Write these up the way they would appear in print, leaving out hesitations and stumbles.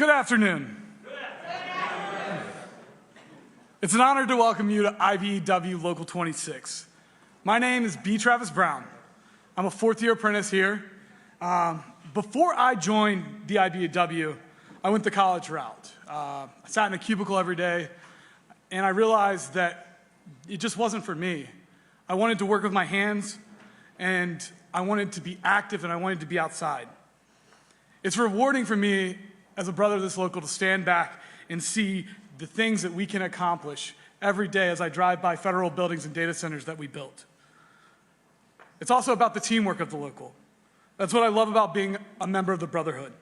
Good afternoon. It's an honor to welcome you to IBEW Local 26. My name is B. Travis Brown. I'm a fourth-year apprentice here. Before I joined the IBEW, I went the college route. I sat in a cubicle every day, and I realized that it just wasn't for me. I wanted to work with my hands, and I wanted to be active, and I wanted to be outside. It's rewarding for me as a brother of this local to stand back and see the things that we can accomplish every day as I drive by federal buildings and data centers that we built. It's also about the teamwork of the local. That's what I love about being a member of the Brotherhood.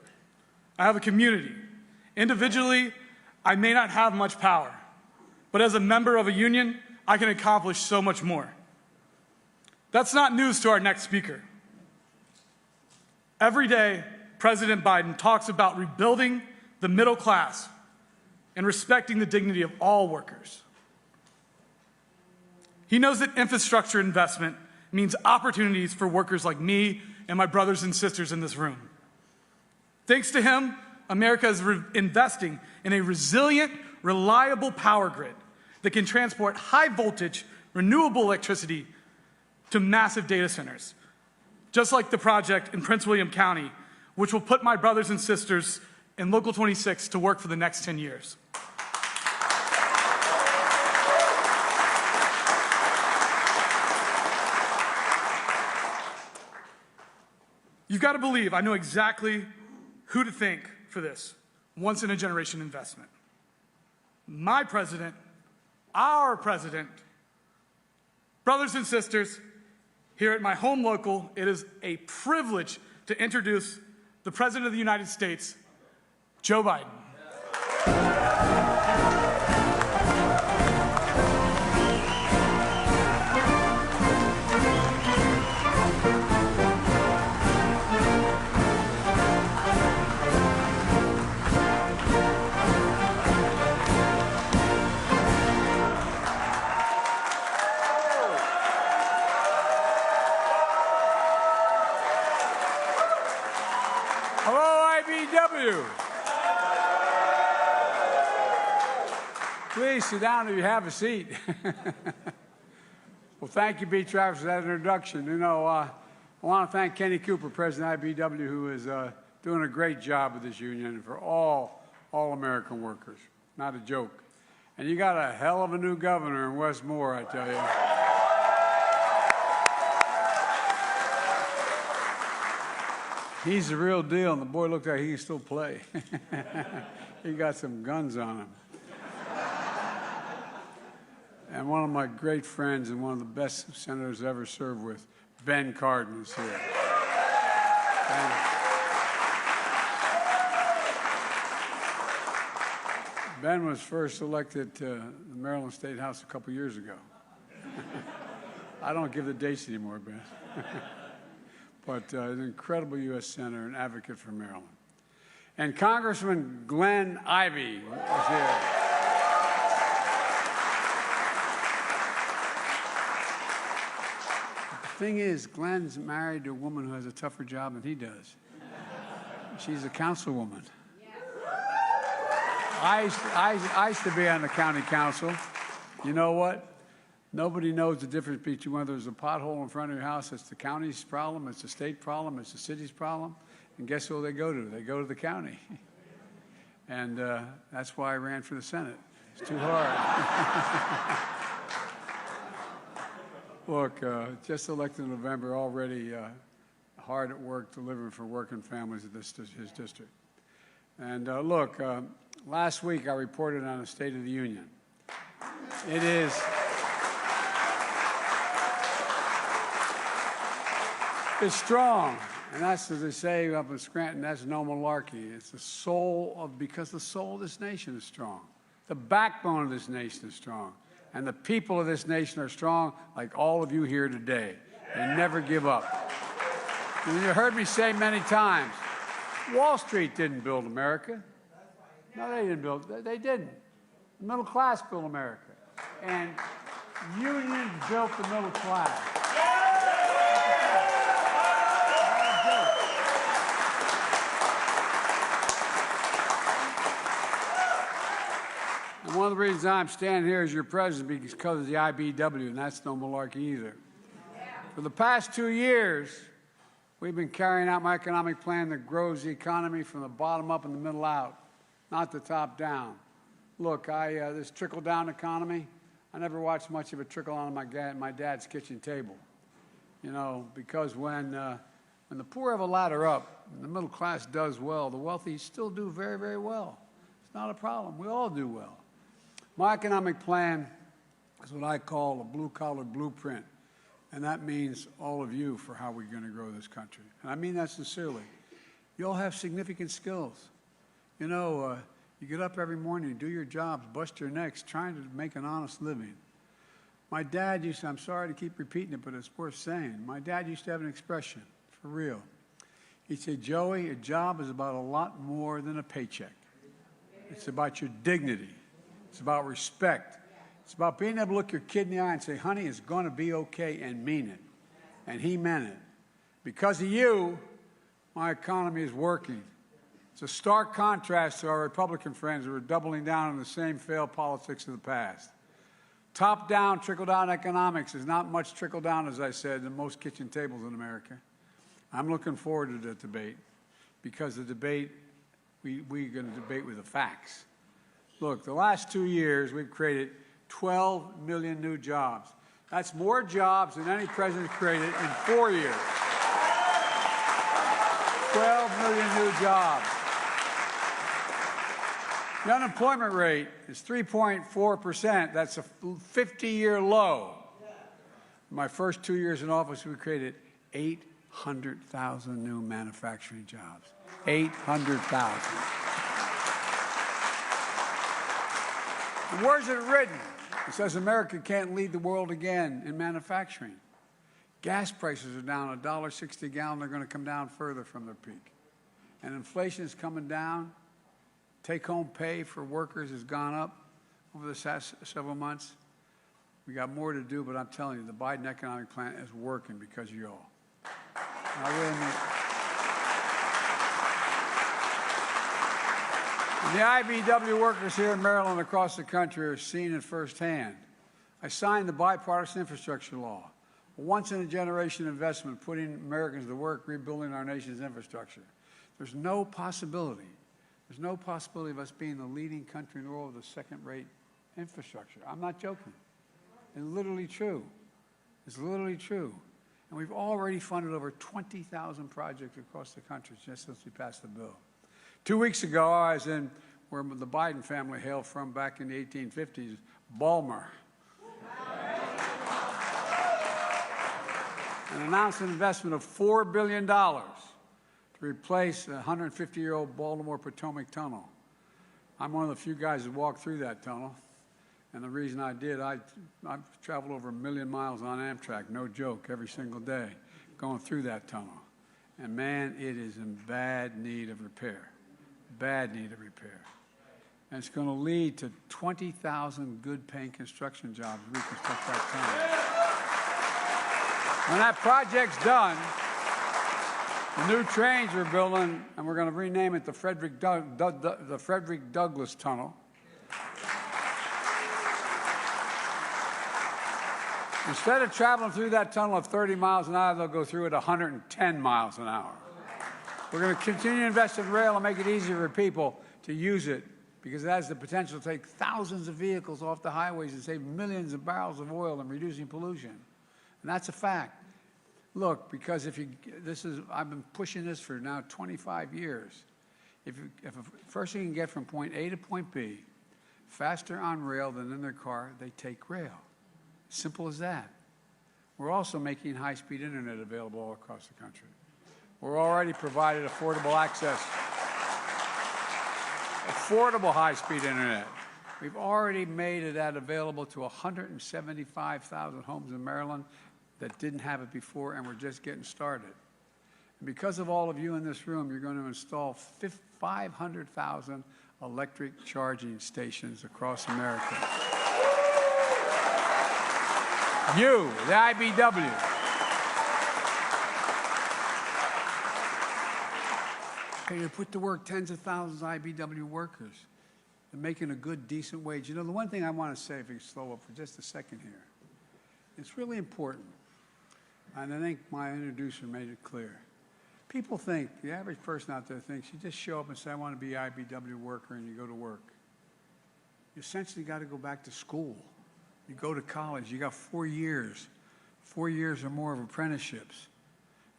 I have a community. Individually, I may not have much power, but as a member of a union, I can accomplish so much more. That's not news to our next speaker. Every day, President Biden talks about rebuilding the middle class and respecting the dignity of all workers. He knows that infrastructure investment means opportunities for workers like me and my brothers and sisters in this room. Thanks to him, America is investing in a resilient, reliable power grid that can transport high-voltage, renewable electricity to massive data centers, just like the project in Prince William County, which will put my brothers and sisters in Local 26 to work for the next 10 years. You've got to believe I know exactly who to thank for this once-in-a-generation investment. My president, our president, brothers and sisters, here at my home local, it is a privilege to introduce the President of the United States, Joe Biden. Please sit down if you have a seat. Well, thank you, B. Travis, for that introduction. You know, I want to thank Kenny Cooper, President of IBEW, who is doing a great job with this union and for all American workers. Not a joke. And you got a hell of a new governor in Wes Moore, I tell you. He's the real deal, and the boy looked like he can still play. He got some guns on him. And one of my great friends and one of the best senators I ever served with, Ben Cardin, is here. Ben was first elected to the Maryland State House a couple years ago. I don't give the dates anymore, Ben. But an incredible U.S. Senator and advocate for Maryland. And Congressman Glenn Ivey is here. The thing is, Glenn's married to a woman who has a tougher job than he does. She's a councilwoman. I used to be on the county council. You know what? Nobody knows the difference between whether there's a pothole in front of your house. It's the county's problem, it's the state problem, it's the city's problem. And guess who they go to? They go to the county. And that's why I ran for the Senate. It's too hard. Look, just elected in November, already hard at work delivering for working families in his district. And look, last week I reported on the State of the Union. It is... It's strong, and that's, as they say up in Scranton, that's no malarkey. It's the soul of, because the soul of this nation is strong. The backbone of this nation is strong. And the people of this nation are strong, like all of you here today. They never give up. And you heard me say many times, Wall Street didn't build America. No, they didn't build, they didn't. The middle class built America. And unions built the middle class. And one of the reasons I'm standing here as your president is because of the IBW, and that's no malarkey either. For the past 2 years, we've been carrying out my economic plan that grows the economy from the bottom up and the middle out, not the top down. Look, this trickle-down economy, I never watched much of it trickle on my dad's kitchen table. You know, because when the poor have a ladder up and the middle class does well, the wealthy still do very, very well. It's not a problem. We all do well. My economic plan is what I call a blue-collar blueprint, and that means all of you for how we're going to grow this country. And I mean that sincerely. You all have significant skills. You know, you get up every morning, you do your jobs, bust your necks, trying to make an honest living. My dad used to, I'm sorry to keep repeating it, but it's worth saying. My dad used to have an expression, for real. He'd say, Joey, a job is about a lot more than a paycheck. It's about your dignity. It's about respect. It's about being able to look your kid in the eye and say, honey, it's going to be okay, and mean it. And he meant it. Because of you, my economy is working. It's a stark contrast to our Republican friends who are doubling down on the same failed politics of the past. Top-down, trickle-down economics is not much trickle-down, as I said, in most kitchen tables in America. I'm looking forward to the debate because the debate, we're going to debate with the facts. Look, the last 2 years, we've created 12 million new jobs. That's more jobs than any president created in 4 years. 12 million new jobs. The unemployment rate is 3.4%. That's a 50-year low. In my first 2 years in office, we created 800,000 new manufacturing jobs. 800,000. And where's it written? It says America can't lead the world again in manufacturing. Gas prices are down $1.60 a gallon. They're going to come down further from their peak. And inflation is coming down. Take-home pay for workers has gone up over the past several months. We got more to do, but I'm telling you, the Biden economic plan is working because of you all. I really mean it. The IBW workers here in Maryland and across the country are seeing it firsthand. I signed the bipartisan infrastructure law, a once-in-a-generation investment putting Americans to work rebuilding our nation's infrastructure. There's no possibility of us being the leading country in the world with a second-rate infrastructure. I'm not joking. It's literally true. It's literally true. And we've already funded over 20,000 projects across the country just since we passed the bill. 2 weeks ago, I was in where the Biden family hailed from back in the 1850s, Balmer, and announced an investment of $4 billion to replace a 150-year-old Baltimore Potomac Tunnel. I'm one of the few guys that walked through that tunnel, and the reason I did, I've traveled over 1 million miles on Amtrak, no joke, every single day, going through that tunnel. And man, it is in bad need of repair, bad need of repair. And it's going to lead to 20,000 good-paying construction jobs to reconstruct that tunnel. When that project's done, the new trains we're building, and we're going to rename it the Frederick Douglass Tunnel. Instead of traveling through that tunnel at 30 miles an hour, they'll go through it 110 miles an hour. We're going to continue to invest in rail and make it easier for people to use it because it has the potential to take thousands of vehicles off the highways and save millions of barrels of oil and reducing pollution. And that's a fact. Look, because I've been pushing this for now 25 years. If a person can get from point A to point B faster on rail than in their car, they take rail. Simple as that. We're also making high-speed internet available all across the country. We're already provided affordable access, affordable high-speed internet. We've already made that available to 175,000 homes in Maryland that didn't have it before, and we're just getting started. And because of all of you in this room, you're going to install 500,000 electric charging stations across America. You, the IBW. You put to work tens of thousands of IBW workers. They're making a good, decent wage. You know, the one thing I want to say, if you slow up for just a second here, it's really important, and I think my introducer made it clear. People think, the average person out there thinks, you just show up and say, I want to be an IBEW worker, and you go to work. You essentially got to go back to school. You go to college. You got 4 years or more of apprenticeships.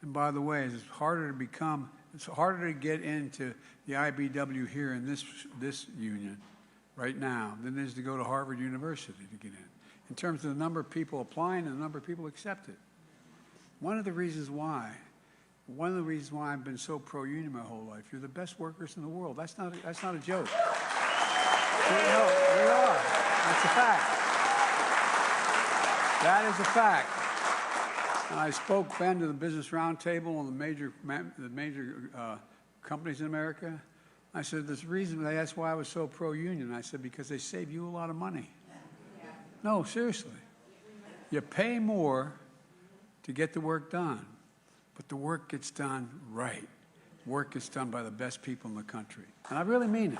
And by the way, it's harder to get into the IBEW here in this union right now than it is to go to Harvard University to get in terms of the number of people applying and the number of people accepted. One of the reasons why I've been so pro-union my whole life, you're the best workers in the world. That's not a joke. No, they are. That's a fact. That is a fact. And I spoke then to the Business Roundtable on the major companies in America. I said, this reason, they asked why I was so pro-union. I said, because they save you a lot of money. No, seriously. You pay more to get the work done, but the work gets done right. Work gets done by the best people in the country. And I really mean it.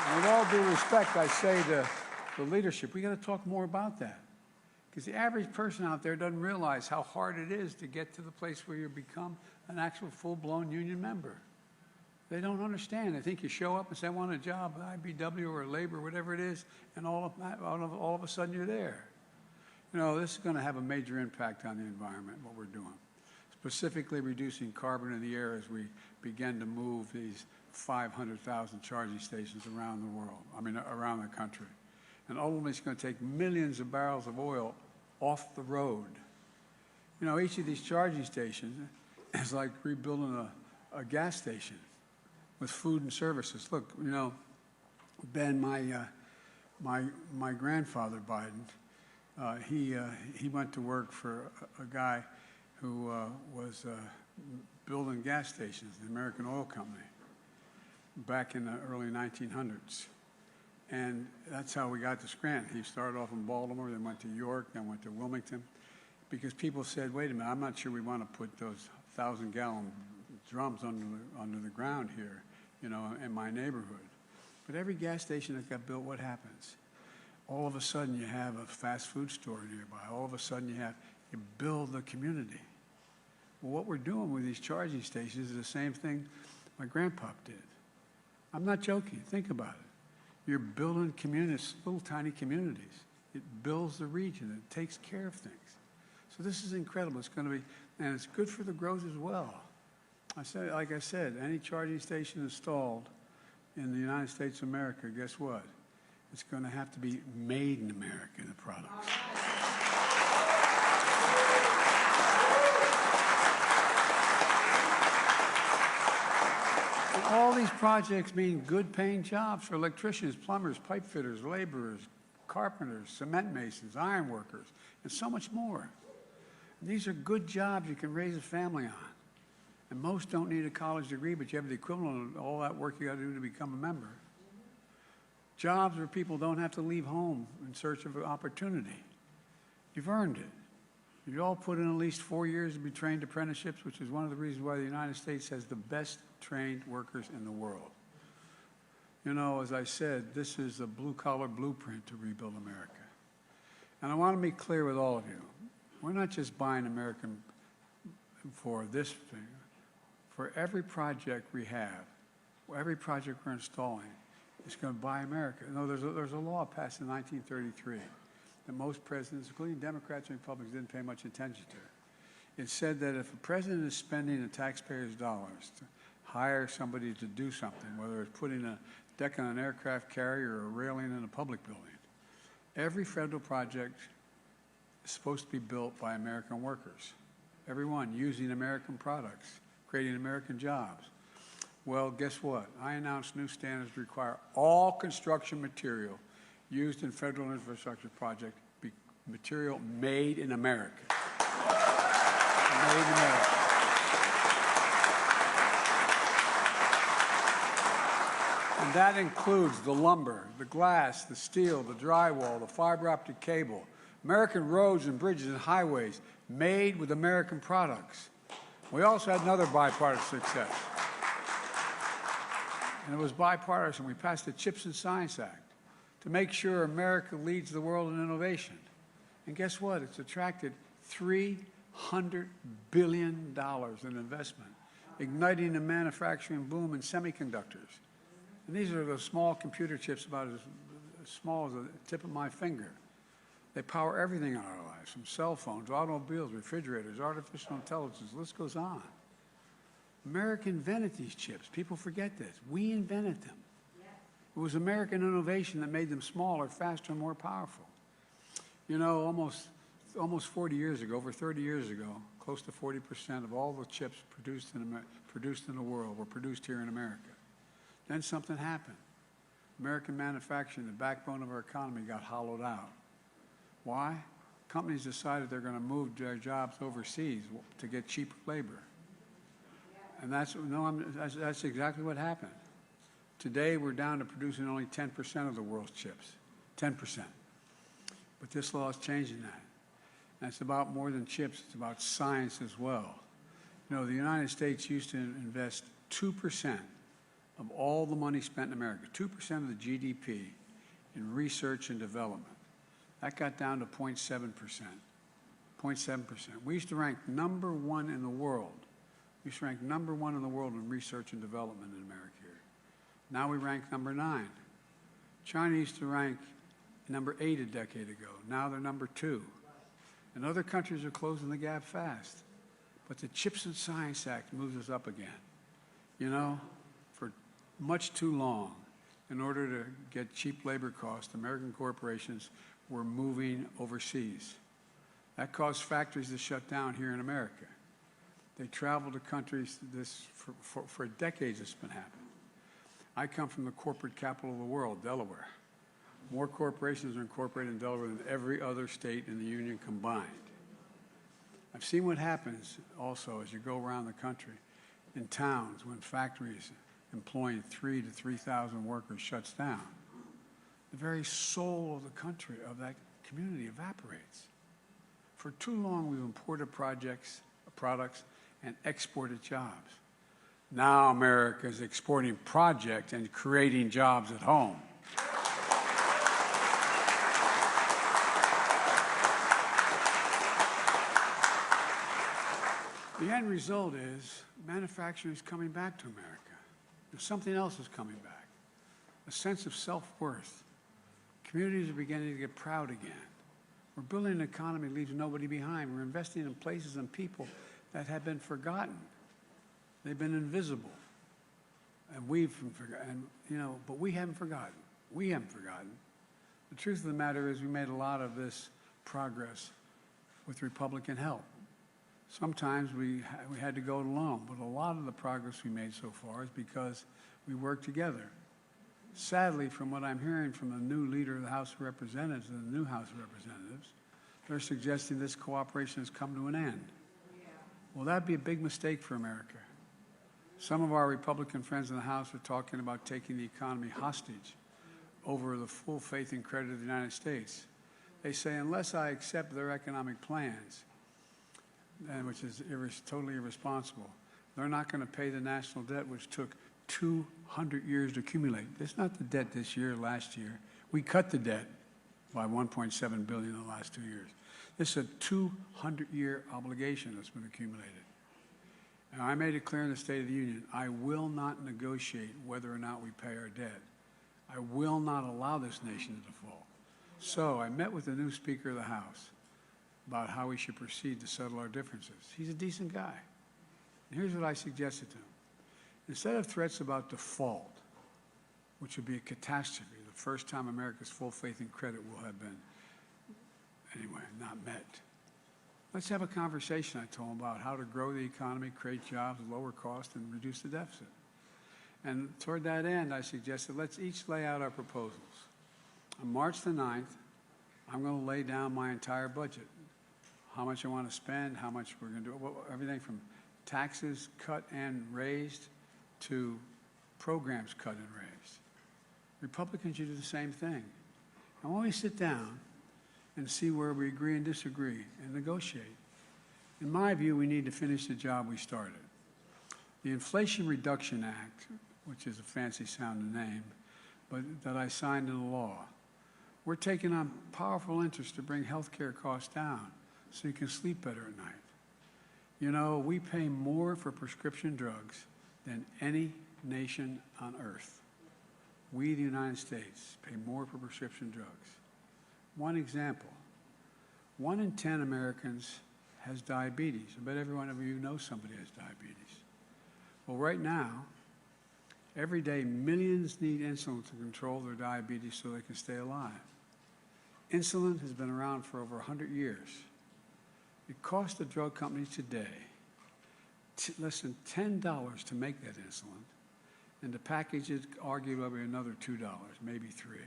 And with all due respect, I say to the leadership, we got to talk more about that. Because the average person out there doesn't realize how hard it is to get to the place where you become an actual full-blown union member. They don't understand. They think you show up and say, I want a job at IBEW or labor, whatever it is, and all of a sudden you're there. You know, this is going to have a major impact on the environment, what we're doing. Specifically reducing carbon in the air as we begin to move these 500,000 charging stations around the world, around the country. And ultimately, it's going to take millions of barrels of oil off the road. You know, each of these charging stations is like rebuilding a gas station with food and services. Look, you know, Ben, my grandfather Biden, he went to work for a guy who was building gas stations, the American Oil Company, back in the early 1900s. And that's how we got to Scranton. He started off in Baltimore, then went to York, then went to Wilmington, because people said, wait a minute, I'm not sure we want to put those 1,000-gallon drums under the ground here, you know, in my neighborhood. But every gas station that got built, what happens? All of a sudden you have a fast food store nearby. All of a sudden you build the community. Well, what we're doing with these charging stations is the same thing my grandpa did. I'm not joking. Think about it. You're building communities, little tiny communities. It builds the region. It takes care of things. So this is incredible. It's going to be, and it's good for the growth as well. Like I said, any charging station installed in the United States of America, guess what? It's going to have to be made in America, the products. All these projects mean good paying jobs for electricians, plumbers, pipe fitters, laborers, carpenters, cement masons, iron workers, and so much more. And these are good jobs you can raise a family on. And most don't need a college degree, but you have the equivalent of all that work you got to do to become a member. Jobs where people don't have to leave home in search of an opportunity. You've earned it. You've all put in at least 4 years to be trained apprenticeships, which is one of the reasons why the United States has the best trained workers in the world. You know, as I said, this is a blue-collar blueprint to rebuild America. And I want to be clear with all of you. We're not just buying American for this thing. For every project we have, every project we're installing, it's going to buy America. You know, there's a law passed in 1933 that most presidents, including Democrats and Republicans, didn't pay much attention to. It said that if a president is spending the taxpayers' dollars to hire somebody to do something, whether it's putting a deck on an aircraft carrier or a railing in a public building, every federal project is supposed to be built by American workers. Every one using American products, creating American jobs. Well, guess what? I announced new standards to require all construction material used in federal infrastructure projects be material made in America. Made in America. And that includes the lumber, the glass, the steel, the drywall, the fiber optic cable, American roads and bridges and highways made with American products. We also had another bipartisan success. and it was bipartisan. We passed the CHIPS and Science Act to make sure America leads the world in innovation. And guess what? It's attracted $300 billion in investment, igniting the manufacturing boom in semiconductors. And these are the small computer chips about as small as the tip of my finger. They power everything in our lives, from cell phones, automobiles, refrigerators, artificial intelligence, the list goes on. America invented these chips. People forget this. We invented them. It was American innovation that made them smaller, faster, and more powerful. You know, almost 40 years ago, over 30 years ago, close to 40% of all the chips produced in the world were produced here in America. Then something happened. American manufacturing, the backbone of our economy, got hollowed out. Why? Companies decided they're going to move their jobs overseas to get cheaper labor. And that's exactly what happened. Today, we're down to producing only 10% of the world's chips, 10%. But this law is changing that. And it's about more than chips, it's about science as well. You know, the United States used to invest 2% of all the money spent in America, 2% of the GDP in research and development. That got down to 0.7%. 0.7%. We used to rank #1 in the world. We used to rank #1 in the world in research and development in America here. Now we rank #9. China used to rank #8 a decade ago. Now they're #2. And other countries are closing the gap fast. But the CHIPS and Science Act moves us up again. You know, for much too long, in order to get cheap labor costs, American corporations were moving overseas. That caused factories to shut down here in America. They traveled to countries, for decades it's been happening. I come from the corporate capital of the world, Delaware. More corporations are incorporated in Delaware than every other state in the union combined. I've seen what happens also as you go around the country in towns when factories employing 3,000 to 3,000 workers shuts down. The very soul of the country, of that community, evaporates. For too long, we've imported products and exported jobs. Now America is exporting projects and creating jobs at home. The end result is manufacturing is coming back to America. If something else is coming back, a sense of self-worth. Communities are beginning to get proud again. We're building an economy that leaves nobody behind. We're investing in places and people that have been forgotten. They've been invisible. And we've forgotten, you know, but we haven't forgotten. We haven't forgotten. The truth of the matter is we made a lot of this progress with Republican help. Sometimes we had to go it alone, but a lot of the progress we made so far is because we worked together. Sadly, from what I'm hearing from the new leader of the House of Representatives and the new House of Representatives, they're suggesting this cooperation has come to an end. Well, that'd be a big mistake for America. Some of our Republican friends in the House are talking about taking the economy hostage over the full faith and credit of the United States. They say, unless I accept their economic plans, which is totally irresponsible, they're not going to pay the national debt, which took 200 years to accumulate. It's not the debt this year, last year. We cut the debt by $1.7 billion in the last 2 years. This is a 200-year obligation that's been accumulated. And I made it clear in the State of the Union, I will not negotiate whether or not we pay our debt. I will not allow this nation to default. So I met with the new Speaker of the House about how we should proceed to settle our differences. He's a decent guy. And here's what I suggested to him. Instead of threats about default, which would be a catastrophe, the first time America's full faith and credit will have been, anyway, not met. Let's have a conversation, I told him, about how to grow the economy, create jobs, lower costs, and reduce the deficit. And toward that end, I suggested let's each lay out our proposals. On March the 9th, I'm going to lay down my entire budget, how much I want to spend, how much we're going to do, everything from taxes cut and raised to programs cut and raised. Republicans should do the same thing. And when we sit down and see where we agree and disagree and negotiate, in my view, we need to finish the job we started. The Inflation Reduction Act which is a fancy sounding name, but that I signed into law. We're taking on powerful interest to bring health care costs down so you can sleep better at night. You know, we pay more for prescription drugs than any nation on earth. We, the United States, pay more for prescription drugs. One example, 1 in 10 Americans has diabetes. I bet every one of you knows somebody has diabetes. Well, right now, every day, millions need insulin to control their diabetes so they can stay alive. Insulin has been around for over 100 years. It costs the drug companies today less than $10 to make that insulin, and to package it, arguably another $2, maybe $3.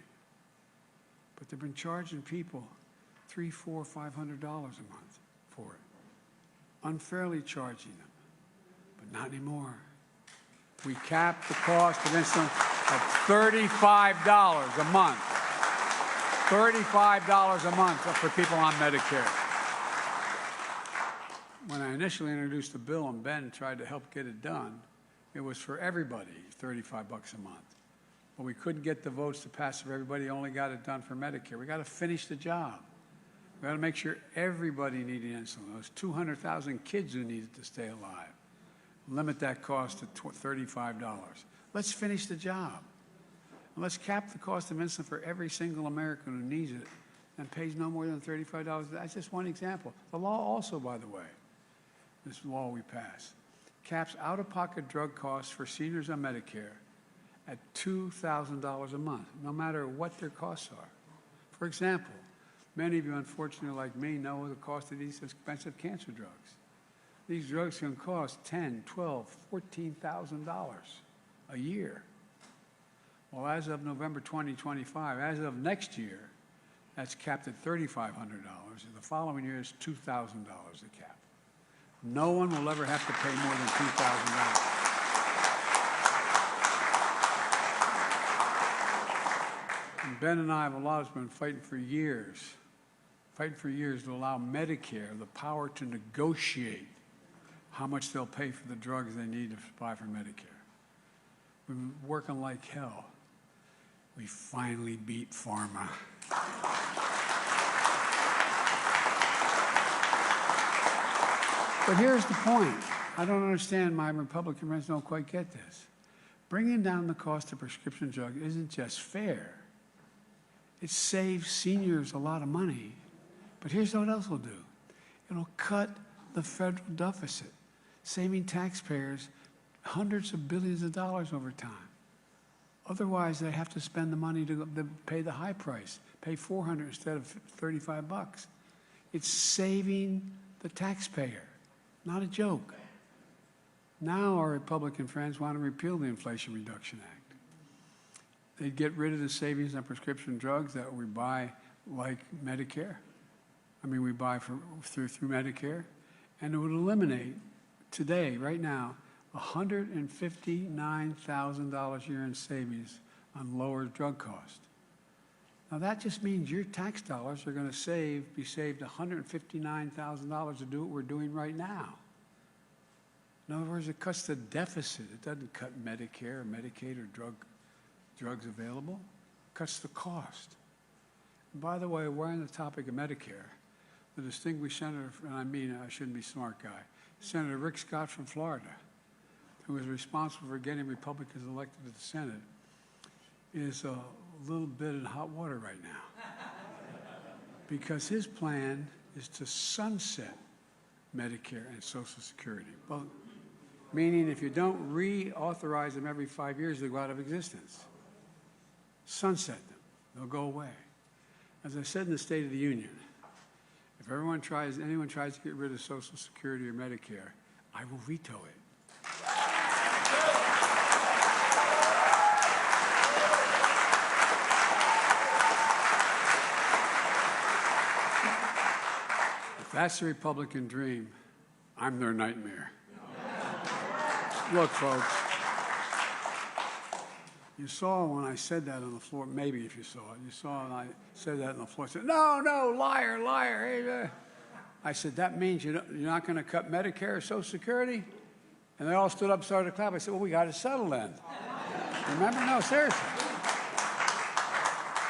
But they've been charging people $300, $400, $500 a month for it, unfairly charging them. But not anymore. We capped the cost of insulin at $35 a month. $35 a month for people on Medicare. When I initially introduced the bill and Ben tried to help get it done, it was for everybody, $35 a month. But we couldn't get the votes to pass for everybody, only got it done for Medicare. We got to finish the job. We got to make sure everybody needed insulin. Those 200,000 kids who needed to stay alive. Limit that cost to $35. Let's finish the job. And let's cap the cost of insulin for every single American who needs it and pays no more than $35. That's just one example. The law also, by the way, this law we passed, caps out-of-pocket drug costs for seniors on Medicare at $2,000 a month, no matter what their costs are. For example, many of you, unfortunately, like me, know the cost of these expensive cancer drugs. These drugs can cost $10,000, $12,000, $14,000 a year. Well, as of November 2025, as of next year, that's capped at $3,500, and the following year is $2,000 a cap. No one will ever have to pay more than $2,000. And Ben and I have a lot of been fighting for years to allow Medicare the power to negotiate how much they'll pay for the drugs they need to buy for Medicare. We've been working like hell. We finally beat pharma. But here's the point. I don't understand, my Republican friends don't quite get this. Bringing down the cost of prescription drugs isn't just fair. It saves seniors a lot of money. But here's what else it'll do. It'll cut the federal deficit, saving taxpayers hundreds of billions of dollars over time. Otherwise, they have to spend the money to pay the high price, pay $400 instead of $35. It's saving the taxpayer. Not a joke. Now our Republican friends want to repeal the Inflation Reduction Act. They'd get rid of the savings on prescription drugs that we buy like Medicare. We buy through Medicare. And it would eliminate today, right now, $159,000 a year in savings on lower drug cost. Now that just means your tax dollars are going to be saved $159,000 to do what we're doing right now. In other words, it cuts the deficit. It doesn't cut Medicare or Medicaid or drugs available. It cuts the cost. And by the way, we're on the topic of Medicare. The distinguished senator, and I shouldn't be a smart guy, Senator Rick Scott from Florida, who is responsible for getting Republicans elected to the Senate, is a little bit in hot water right now. Because his plan is to sunset Medicare and Social Security. Well, meaning if you don't reauthorize them every 5 years, they go out of existence. Sunset them. They'll go away. As I said in the State of the Union, if anyone tries to get rid of Social Security or Medicare, I will veto it. If that's the Republican dream, I'm their nightmare. Look, folks, you saw when I said that on the floor, maybe if you saw it, you saw when I said that on the floor, I said, no, liar, liar. I said, that means you're not going to cut Medicare or Social Security? And they all stood up and started to clap. I said, well, we got to settle then. Remember? No, seriously.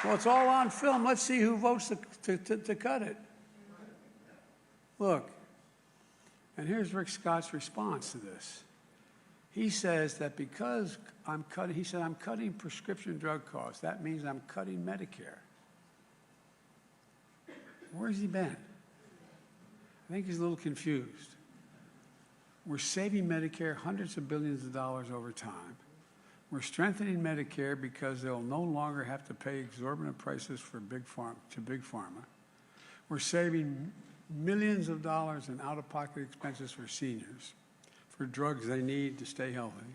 Well, it's all on film. Let's see who votes to cut it. Look, and here's Rick Scott's response to this. He says that because I'm cutting prescription drug costs. That means I'm cutting Medicare. Where's he been? I think he's a little confused. We're saving Medicare hundreds of billions of dollars over time. We're strengthening Medicare because they'll no longer have to pay exorbitant prices to Big Pharma. We're saving millions of dollars in out-of-pocket expenses for seniors, for drugs they need to stay healthy.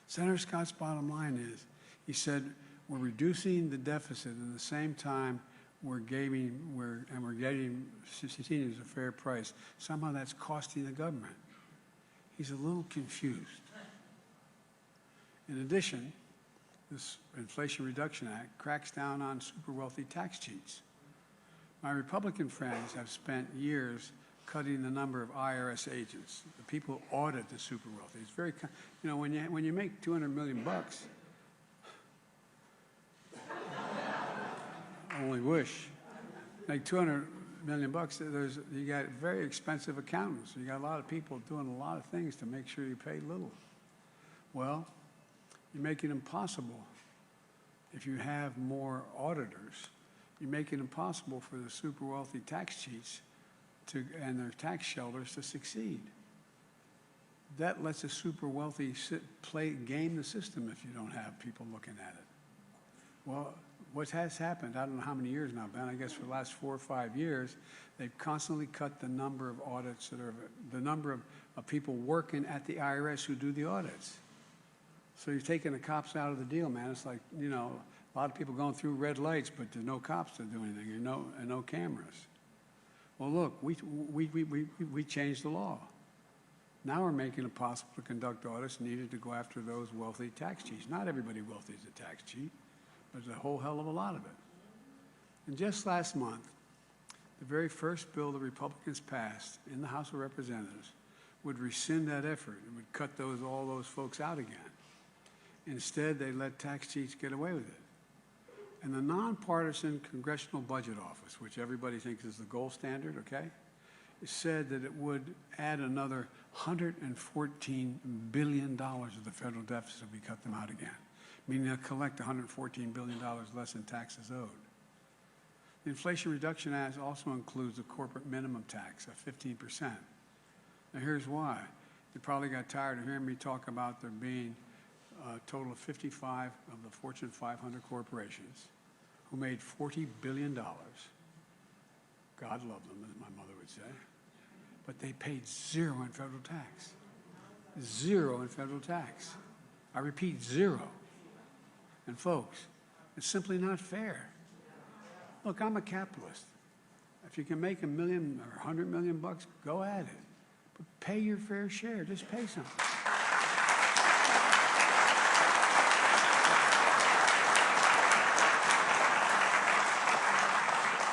Senator Scott's bottom line is, he said, we're reducing the deficit and at the same time we're getting seniors a fair price. Somehow that's costing the government. He's a little confused. In addition, this Inflation Reduction Act cracks down on super wealthy tax cheats. My Republican friends have spent years cutting the number of IRS agents, the people who audit the super wealthy. It's very, you know, when you make 200 million bucks, I only wish, like 200 million bucks, you got very expensive accountants. You got a lot of people doing a lot of things to make sure you pay little. Well, you make it impossible if you have more auditors. You make it impossible for the super wealthy tax cheats and their tax shelters to succeed. That lets the super wealthy game the system if you don't have people looking at it. Well, what has happened, I don't know how many years now, Ben, I guess for the last 4 or 5 years, they've constantly cut the number of audits the number of people working at the IRS who do the audits. So you're taking the cops out of the deal, man. It's like, you know, a lot of people going through red lights, but there's no cops to do anything, and no cameras. Well, look, we changed the law. Now we're making it possible to conduct audits needed to go after those wealthy tax cheats. Not everybody wealthy is a tax cheat, but there's a whole hell of a lot of it. And just last month, the very first bill the Republicans passed in the House of Representatives would rescind that effort and would cut all those folks out again. Instead, they let tax cheats get away with it. And the nonpartisan Congressional Budget Office, which everybody thinks is the gold standard, okay, it said that it would add another $114 billion of the federal deficit if we cut them out again, meaning they'll collect $114 billion less in taxes owed. The Inflation Reduction Act also includes a corporate minimum tax of 15%. Now here's why. You probably got tired of hearing me talk about there being a total of 55 of the Fortune 500 corporations who made $40 billion. God love them, as my mother would say. But they paid zero in federal tax. Zero in federal tax. I repeat, zero. And folks, it's simply not fair. Look, I'm a capitalist. If you can make $1 million or 100 million bucks, go at it. But pay your fair share. Just pay something.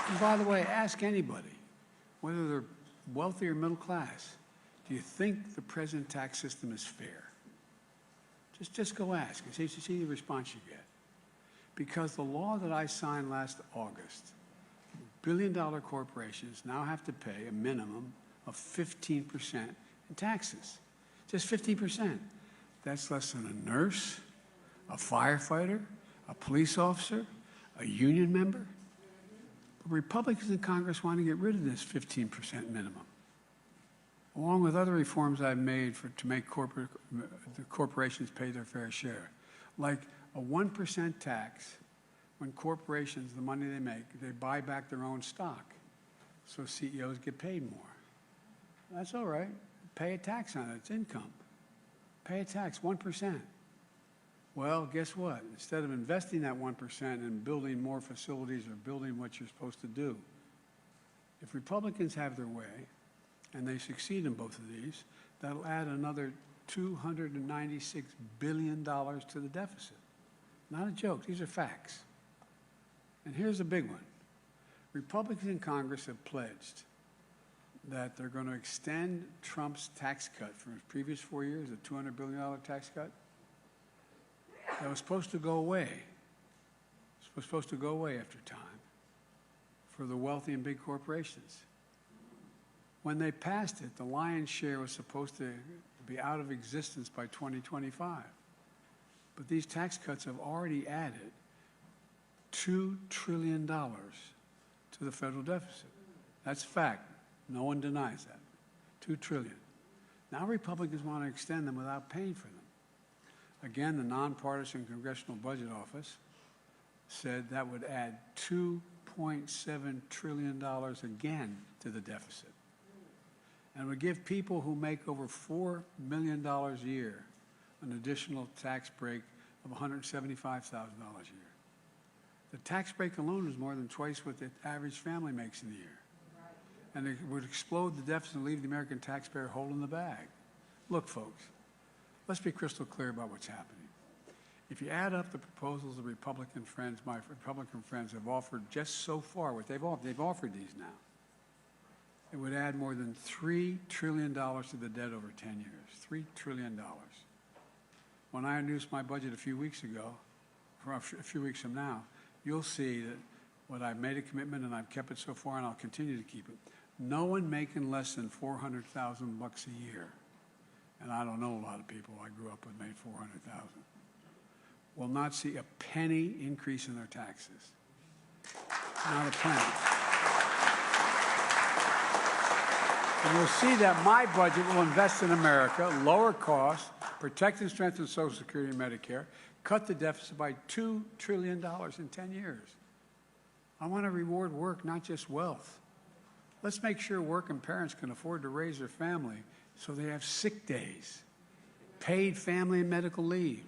And by the way, ask anybody, whether they're wealthy or middle class, do you think the present tax system is fair? Just go ask and see the response you get. Because the law that I signed last August, billion-dollar corporations now have to pay a minimum of 15% in taxes. Just 15%. That's less than a nurse, a firefighter, a police officer, a union member. But Republicans in Congress want to get rid of this 15% minimum, along with other reforms I've made to make the corporations pay their fair share, like a 1% tax when corporations, the money they make, they buy back their own stock, so CEOs get paid more. That's all right. Pay a tax on it. It's income. Pay a tax, 1%. Well, guess what? Instead of investing that 1% and building more facilities or building what you're supposed to do, if Republicans have their way, and they succeed in both of these, that'll add another $296 billion to the deficit. Not a joke. These are facts. And here's a big one. Republicans in Congress have pledged that they're going to extend Trump's tax cut from his previous 4 years, a $200 billion tax cut. that was supposed to go away. It was supposed to go away after time for the wealthy and big corporations. When they passed it, the lion's share was supposed to be out of existence by 2025. But these tax cuts have already added $2 trillion to the federal deficit. That's fact. No one denies that. $2 trillion. Now Republicans want to extend them without paying for them. Again, the nonpartisan Congressional Budget Office said that would add $2.7 trillion again to the deficit. And would give people who make over $4 million a year an additional tax break of $175,000 a year. The tax break alone is more than twice what the average family makes in a year. And it would explode the deficit and leave the American taxpayer holding the bag. Look, folks, let's be crystal clear about what's happening. If you add up the proposals the Republican friends, my Republican friends have offered just so far, what they've offered these now, it would add more than $3 trillion to the debt over 10 years. $3 trillion. When I introduced my budget a few weeks ago, or a few weeks from now, you'll see that what I've made a commitment, and I've kept it so far, and I'll continue to keep it. No one making less than $400,000 a year, and I don't know a lot of people I grew up with made $400,000, will not see a penny increase in their taxes. Not a penny. And you'll see that my budget will invest in America, lower costs, protect and strengthen Social Security and Medicare, cut the deficit by $2 trillion in 10 years. I want to reward work, not just wealth. Let's make sure working parents can afford to raise their family so they have sick days, paid family and medical leave,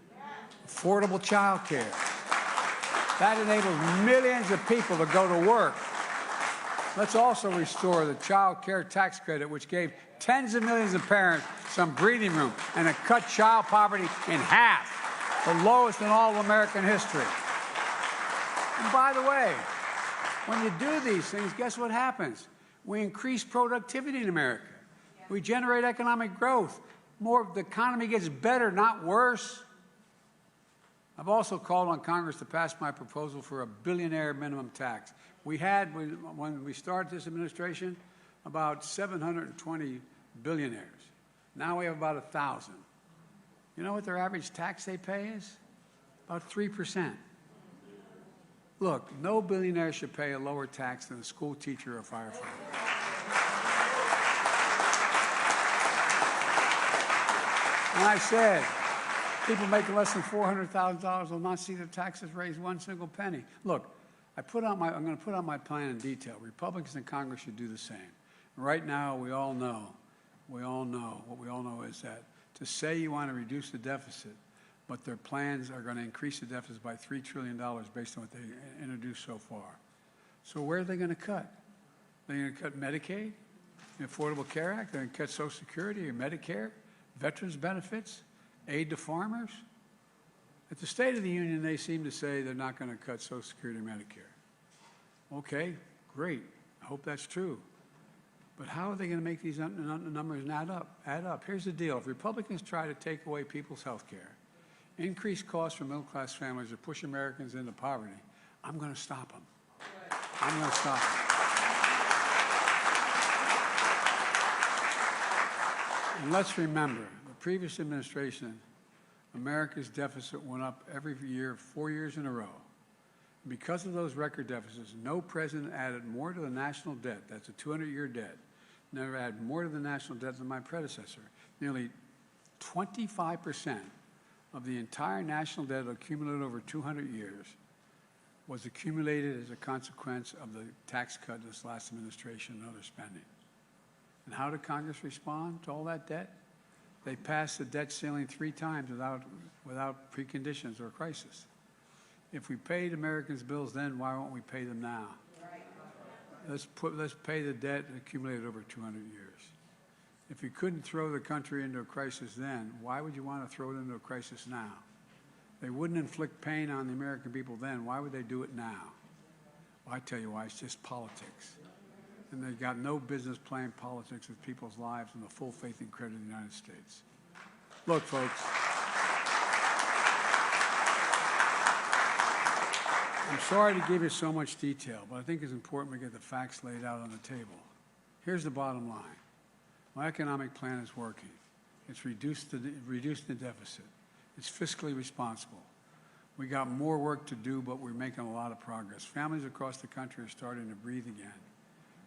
affordable child care. That enables millions of people to go to work. Let's also restore the child care tax credit, which gave tens of millions of parents some breathing room, and it cut child poverty in half, the lowest in all of American history. And by the way, when you do these things, guess what happens? We increase productivity in America. We generate economic growth. The economy gets better, not worse. I've also called on Congress to pass my proposal for a billionaire minimum tax. We had, when we started this administration, about 720 billionaires. Now we have about 1,000. You know what their average tax they pay is? About 3%. Look, no billionaire should pay a lower tax than a school teacher or firefighter. And I said, people making less than $400,000 will not see their taxes raise one single penny. Look, I'm going to put out my plan in detail. Republicans in Congress should do the same. Right now, what we all know is that to say you want to reduce the deficit, but their plans are going to increase the deficit by $3 trillion based on what they introduced so far. So where are they going to cut? They're going to cut Medicaid, the Affordable Care Act, they're going to cut Social Security or Medicare, veterans benefits, aid to farmers. At the State of the Union, they seem to say they're not going to cut Social Security or Medicare. Okay, great. I hope that's true. But how are they going to make these numbers add up? Here's the deal. If Republicans try to take away people's health care, increase costs for middle-class families, or push Americans into poverty, I'm going to stop them. I'm going to stop them. And let's remember, the previous administration, America's deficit went up every year, 4 years in a row. Because of those record deficits, no president added more to the national debt, that's a 200-year debt, never added more to the national debt than my predecessor. Nearly 25% of the entire national debt accumulated over 200 years was accumulated as a consequence of the tax cut in this last administration and other spending. And how did Congress respond to all that debt? They passed the debt ceiling 3 times without preconditions or crisis. If we paid Americans' bills then, why won't we pay them now? Let's pay the debt accumulated over 200 years. If you couldn't throw the country into a crisis then, why would you want to throw it into a crisis now? They wouldn't inflict pain on the American people then. Why would they do it now? Well, I tell you why. It's just politics. And they've got no business playing politics with people's lives and the full faith and credit of the United States. Look, folks. I'm sorry to give you so much detail, but I think it's important we get the facts laid out on the table. Here's the bottom line. My economic plan is working. It's reduced the deficit. It's fiscally responsible. We got more work to do, but we're making a lot of progress. Families across the country are starting to breathe again.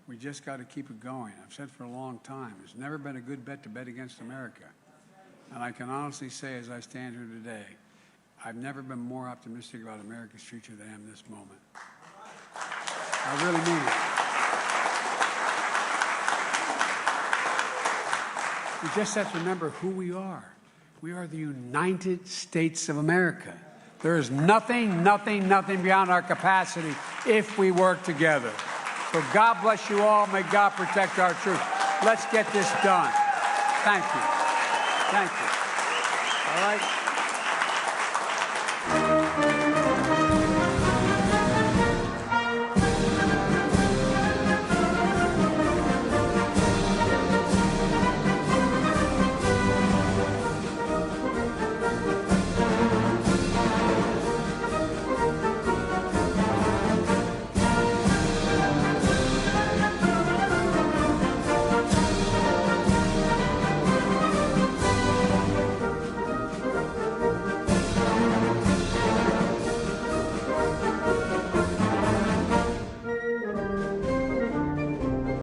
We just got to keep it going. I've said for a long time, it's never been a good bet to bet against America. And I can honestly say, as I stand here today, I've never been more optimistic about America's future than I am this moment. I really mean it. We just have to remember who we are. We are the United States of America. There is nothing beyond our capacity if we work together. So God bless you all. May God protect our troops. Let's get this done. Thank you. Thank you. All right.